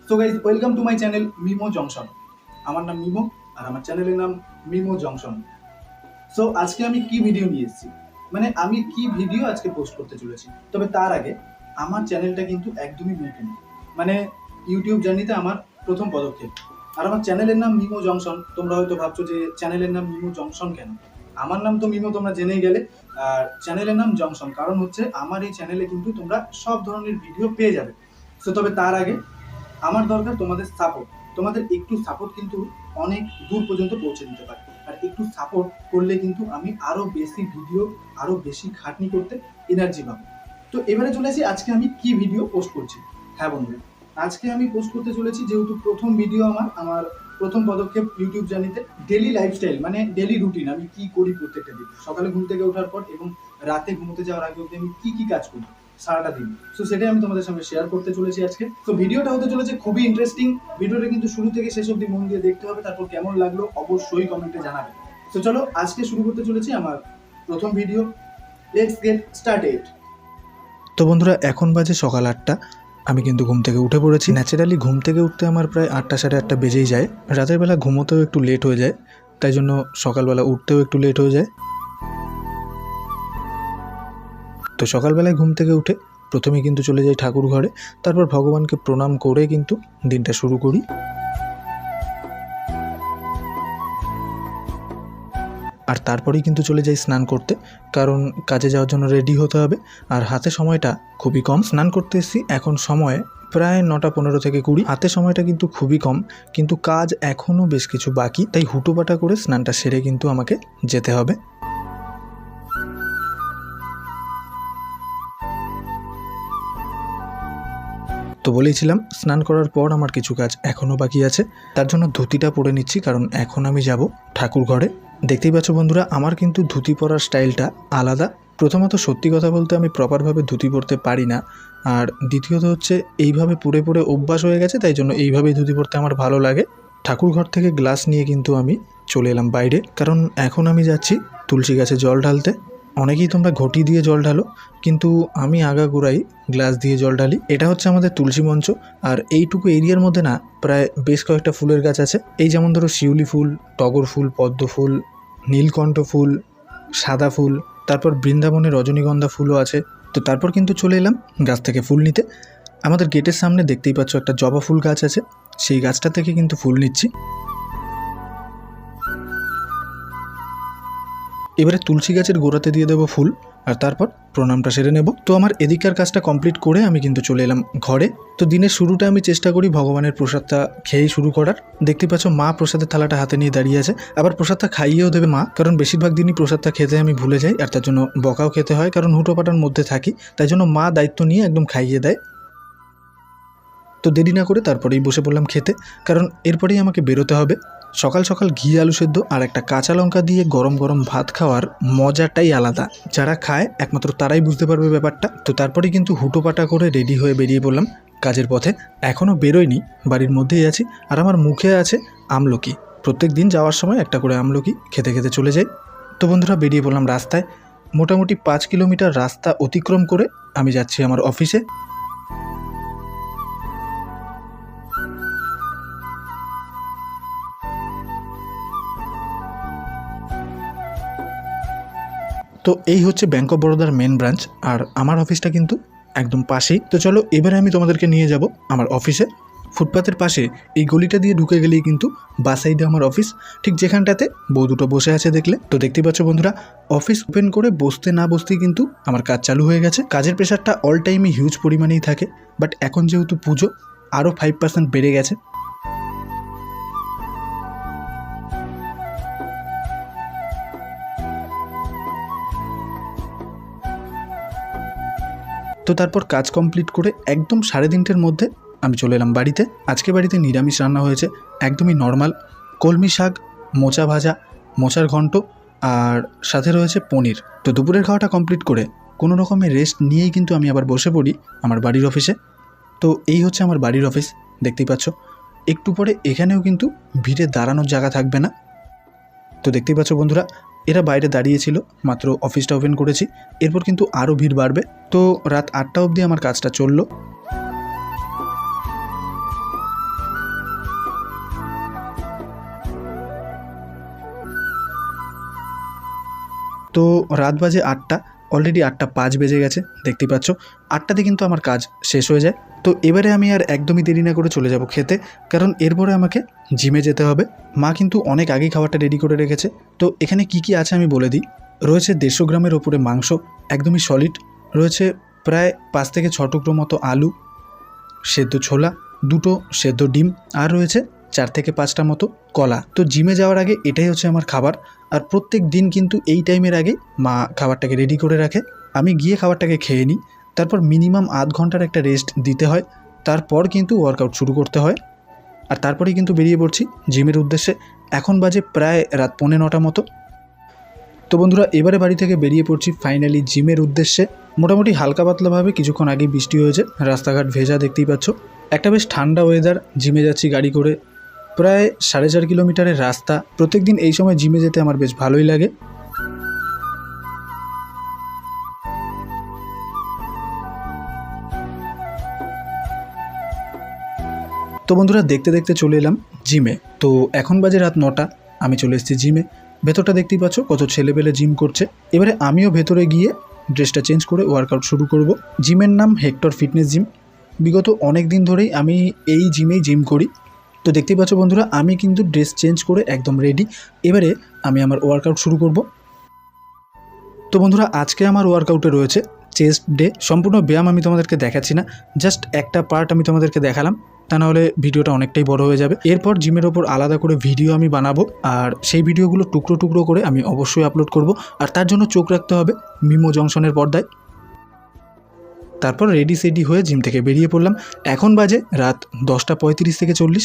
So guys welcome to my channel Mimo junction. আমার নাম MIMO আর আমার চ্যানেলের নাম মিমো জংশন। সো আজকে আমি কি ভিডিও নিয়ে এসেছি, মানে আমি কি ভিডিও আজকে পোস্ট করতে চলেছি। তবে তার আগে আমার চ্যানেলটা কিন্তু একদমই নতুন, মানে ইউটিউব জার্নিতে আমার প্রথম পদক্ষেপ। আর আমার চ্যানেলের নাম মিমো জংশন। তোমরা হয়তো ভাবছো যে চ্যানেলের নাম মিমো জংশন কেন। আমার নাম তো মিমো, তোমরা জেনেই গেলে। আর চ্যানেলের নাম জংশন কারণ হচ্ছে আমার এই চ্যানেলে কিন্তু তোমরা সব ধরনের ভিডিও পেয়ে যাবে। সো তবে তার আগে আমার দরকার তোমাদের সাপোর্ট। তোমাদের একটু সাপোর্ট কিন্তু অনেক দূর পর্যন্ত পৌঁছে দিতে পারে। আর একটু সাপোর্ট করলে কিন্তু আমি আরো বেশি ভিডিও, আরো বেশি খাটনি করতে এনার্জি পাবো। তো এবারে চলে আসি আজকে আমি কি ভিডিও পোস্ট করছি। হ্যাঁ বন্ধুরা, আজকে আমি পোস্ট করতে চলেছি, যেহেতু প্রথম ভিডিও আমার প্রথম পদক্ষেপ ইউটিউব জার্নিতে, ডেলি লাইফস্টাইল মানে ডেলি রুটিন। আমি কি করি প্রত্যেকটা দিন, সকালে ঘুম থেকে ওঠার পর এবং রাতে ঘুমোতে যাওয়ার আগে অবধি আমি কি কাজ করি সারাটা দিন। সো সেটাই আমি তোমাদের সঙ্গে শেয়ার করতে চলেছি আজকে। তো ভিডিওটা হতে চলেছে খুবই ইন্টারেস্টিং। ভিডিওটা কিন্তু শুরু থেকে শেষ অবধি মন দিয়ে দেখতে হবে, তারপর কেমন লাগলো অবশ্যই কমেন্টে জানাবে। তো চলো আজকে শুরু করতে চলেছি আমার প্রথম ভিডিও। Let's get started. তো বন্ধুরা, এখন বাজে সকাল 8টা। আমি কিন্তু ঘুম থেকে উঠে পড়েছি। ন্যাচারালি ঘুম থেকে উঠতে আমার প্রায় 8টা সাড়ে 8টা বেজেই যায়। রাতের বেলা ঘুমোতেও একটু লেট হয়ে যায়, তাই জন্য সকালবেলা উঠতেও একটু লেট হয়ে যায়। তো সকালবেলায় ঘুম থেকে উঠে প্রথমে কিন্তু চলে যাই ঠাকুর ঘরে, তারপর ভগবানকে প্রণাম করে কিন্তু দিনটা শুরু করি। আর তারপরেই কিন্তু চলে যাই স্নান করতে, কারণ কাজে যাওয়ার জন্য রেডি হতে হবে। আর হাতে সময়টা খুবই কম। স্নান করতে এসেছি এখন সময় প্রায় 9টা 15 থেকে 20। হাতে সময়টা কিন্তু খুবই কম, কিন্তু কাজ এখনও বেশ কিছু বাকি, তাই হুটোপাটা করে স্নানটা সেরে কিন্তু আমাকে যেতে হবে। তো বলেইছিলাম স্নান করার পর আমার কিছু কাজ এখনও বাকি আছে, তার জন্য ধুতিটা পরে নিচ্ছি, কারণ এখন আমি যাব ঠাকুর ঘরে। দেখতেই পাচ্ছ বন্ধুরা, আমার কিন্তু ধুতি পরার স্টাইলটা আলাদা। প্রথমত সত্যি কথা বলতে আমি প্রপারভাবে ধুতি পরতে পারি না, আর দ্বিতীয়ত হচ্ছে এইভাবে পরে পরে অভ্যাস হয়ে গেছে, তাই জন্য এইভাবেই ধুতি পরতে আমার ভালো লাগে। ঠাকুর ঘর থেকে গ্লাস নিয়ে কিন্তু আমি চলে এলাম বাইরে, কারণ এখন আমি যাচ্ছি তুলসী গাছে জল ঢালতে। অনেকেই তোমরা ঘটি দিয়ে জল ঢালো, কিন্তু আমি আগাগোড়াই গ্লাস দিয়ে জল ঢালি। এটা হচ্ছে আমাদের তুলসী মঞ্চ, আর এইটুকু এরিয়ার মধ্যে না প্রায় বেশ কয়েকটা ফুলের গাছ আছে। এই যেমন ধরো শিউলি ফুল, টগর ফুল, পদ্ম ফুল, নীলকণ্ঠ ফুল, সাদা ফুল, তারপর বৃন্দাবনে রজনীগন্ধা ফুলও আছে। তো তারপর কিন্তু চলে এলাম গাছ থেকে ফুল নিতে। আমাদের গেটের সামনে দেখতেই পাচ্ছ একটা জবা ফুল গাছ আছে, সেই গাছটা থেকে কিন্তু ফুল নিচ্ছি। এবারে তুলসী গাছের গোড়াতে দিয়ে দেবো ফুল, আর তারপর প্রণামটা সেরে নেব। তো আমার এদিককার কাজটা কমপ্লিট করে আমি কিন্তু চলে এলাম ঘরে। তো দিনের শুরুটা আমি চেষ্টা করি ভগবানের প্রসাদটা খেয়েই শুরু করার। দেখতে পাচ্ছ মা প্রসাদের থালাটা হাতে নিয়ে দাঁড়িয়ে আছে, আবার প্রসাদটা খাইয়েও দেবে মা, কারণ বেশিরভাগ দিনই প্রসাদটা খেতে আমি ভুলে যাই, আর তার জন্য বকাও খেতে হয়, কারণ হুটোপাটার মধ্যে থাকি, তাই জন্য মা দায়িত্ব নিয়ে একদম খাইয়ে দেয়। তো দেরি না করে তারপরেই বসে পড়লাম খেতে, কারণ এরপরেই আমাকে বেরোতে হবে। সকাল সকাল ঘি আলু সেদ্ধ আর একটা কাঁচা লঙ্কা দিয়ে গরম গরম ভাত খাওয়ার মজাটাই আলাদা। যারা খায় একমাত্র তারাই বুঝতে পারবে ব্যাপারটা। তো তারপরেই কিন্তু হুটোপাটা করে রেডি হয়ে বেরিয়ে পড়লাম কাজের পথে। এখনও বেরোয়নি, বাড়ির মধ্যেই আছি, আর আমার মুখে আছে আমলকি। প্রত্যেক দিন যাওয়ার সময় একটা করে আমলকি খেতে খেতে চলে যাই। তো বন্ধুরা, বেরিয়ে পড়লাম রাস্তায়। মোটামুটি 5 কিলোমিটার রাস্তা অতিক্রম করে আমি যাচ্ছি আমার অফিসে। তো এই হচ্ছে ব্যাঙ্ক অফ বরোদার মেন ব্রাঞ্চ, আর আমার অফিসটা কিন্তু একদম পাশেই। তো চলো এবারে আমি তোমাদেরকে নিয়ে যাব আমার অফিসে। ফুটপাতের পাশে এই গলিটা দিয়ে ঢুকে গেলেই কিন্তু বাস সাইডে আমার অফিস, ঠিক যেখানটাতে বউ দুটো বসে আছে দেখলে। তো দেখতেই পাচ্ছ বন্ধুরা, অফিস ওপেন করে বসতে না বসতেই কিন্তু আমার কাজ চালু হয়ে গেছে। কাজের প্রেশারটা অল টাইমই হিউজ পরিমাণেই থাকে, বাট এখন যেহেতু পুজো আরও 5% বেড়ে গেছে। তো তারপর কাজ কমপ্লিট করে একদম 3:30টার মধ্যে আমি চলে এলাম বাড়িতে। আজকে বাড়িতে নিরামিষ রান্না হয়েছে, একদমই নর্মাল। কলমি শাক, মোচা ভাজা, মোচার ঘন্ট, আর সাথে রয়েছে পনির। তো দুপুরের খাওয়াটা কমপ্লিট করে কোনো রকমের রেস্ট নিয়েই কিন্তু আমি আবার বসে পড়ি আমার বাড়ির অফিসে। তো এই হচ্ছে আমার বাড়ির অফিস, দেখতেই পাচ্ছ। একটু পরে এখানেও কিন্তু ভিড়ে দাঁড়ানোর জায়গা থাকবে না। তো দেখতেই পাচ্ছ বন্ধুরা, এরা বাইরে দাঁড়িয়েছিল, মাত্র অফিসটা ওপেন করেছি, এরপর কিন্তু আরও ভিড় বাড়বে। তো রাত 8টা অবধি আমার কাজটা চললো। তো রাত বাজে 8টা, অলরেডি 8:05 বেজে গেছে, দেখতেই পাচ্ছ। 8টাতে কিন্তু আমার কাজ শেষ হয়ে যায়। তো এবারে আমি আর একদমই দেরি না করে চলে যাব খেতে, কারণ এরপরে আমাকে জিমে যেতে হবে। মা কিন্তু অনেক আগেই খাবারটা রেডি করে রেখেছে। তো এখানে কি কি আছে আমি বলে দিই। রয়েছে 150 গ্রামের ওপরে মাংস, একদমই সলিড। রয়েছে প্রায় 5 থেকে 6 টুকরো মতো আলু, সেদ্ধ ছোলা, 2টো সেদ্ধ ডিম, আর রয়েছে 4 থেকে 5টা মতো কলা। তো জিমে যাওয়ার আগে এটাই হচ্ছে আমার খাবার। আর প্রত্যেক দিন কিন্তু এই টাইমের আগে মা খাবারটাকে রেডি করে রাখে। আমি গিয়ে খাবারটাকে খেয়ে নিই, তারপর মিনিমাম আধ ঘন্টার একটা রেস্ট দিতে হয়, তারপর কিন্তু ওয়ার্কআউট শুরু করতে হয়। আর তারপরেই কিন্তু বেরিয়ে পড়ছি জিমের উদ্দেশ্যে। এখন বাজে প্রায় রাত 8:45 মতো। তো বন্ধুরা, এবারে বাড়ি থেকে বেরিয়ে পড়ছি ফাইনালি জিমের উদ্দেশ্যে। মোটামুটি হালকা পাতলাভাবে কিছুক্ষণ আগে বৃষ্টি হয়েছে, রাস্তাঘাট ভেজা দেখতেই পাচ্ছ। একটা বেশ ঠান্ডা ওয়েদার। জিমে যাচ্ছি গাড়ি করে, প্রায় 4.5 কিলোমিটারের রাস্তা। প্রত্যেক দিন এই সময় জিমে যেতে আমার বেশ ভালোই লাগে। তো বন্ধুরা, দেখতে দেখতে চলে এলাম জিমে। তো এখন বাজে রাত 9টা, আমি চলে এসেছি জিমে। ভেতরটা দেখতেই পাচ্ছ কত ছেলেপেলে জিম করছে। এবারে আমিও ভেতরে গিয়ে ড্রেসটা চেঞ্জ করে ওয়ার্কআউট শুরু করব। জিমের নাম হেক্টর ফিটনেস জিম। বিগত অনেক দিন ধরেই আমি এই জিমেই জিম করি। তো দেখতেই পাচ্ছ বন্ধুরা, আমি কিন্তু ড্রেস চেঞ্জ করে একদম রেডি। এবারে আমি আমার ওয়ার্কআউট শুরু করব। তো বন্ধুরা, আজকে আমার ওয়ার্কআউটে রয়েছে চেস্ট ডে। সম্পূর্ণ ব্যায়াম আমি তোমাদেরকে দেখাচ্ছি না, জাস্ট একটা পার্ট আমি তোমাদেরকে দেখালাম, তা নাহলে ভিডিওটা অনেকটাই বড় হয়ে যাবে। এরপর জিমের ওপর আলাদা করে ভিডিও আমি বানাবো, আর সেই ভিডিওগুলো টুকরো টুকরো করে আমি অবশ্যই আপলোড করব। আর তার জন্য চোখ রাখতে হবে মিমো জংশনের পর্দায়। তারপর রেডি সেডি হয়ে জিম থেকে বেরিয়ে পড়লাম। এখন বাজে রাত 10:35 থেকে 40।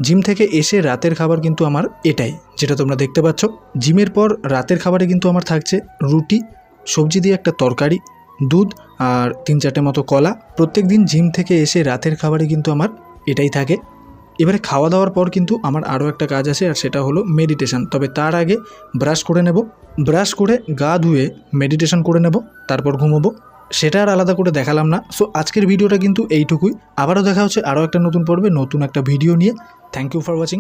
জিম থেকে এসে রাতের খাবার কিন্তু আমার এটাই, যেটা তোমরা দেখতে পাচ্ছ। জিমের পর রাতের খাবারে কিন্তু আমার থাকছে রুটি, সবজি দিয়ে একটা তরকারি, দুধ আর 3-4টে মতো কলা। প্রত্যেক দিন জিম থেকে এসে রাতের খাবারে কিন্তু আমার এটাই থাকে। এবারে খাওয়া দাওয়ার পর কিন্তু আমার আরও একটা কাজ আছে, আর সেটা হলো মেডিটেশন। তবে তার আগে ব্রাশ করে নেব, ব্রাশ করে গা ধুয়ে মেডিটেশন করে নেব, তারপর ঘুমোবো। সেটা আর আলাদা করে দেখালাম না। সো আজকের ভিডিওটা কিন্তু এইটুকুই। আবারও দেখা হচ্ছে আরও একটা নতুন পর্বে, নতুন একটা ভিডিও নিয়ে। Thank you for watching.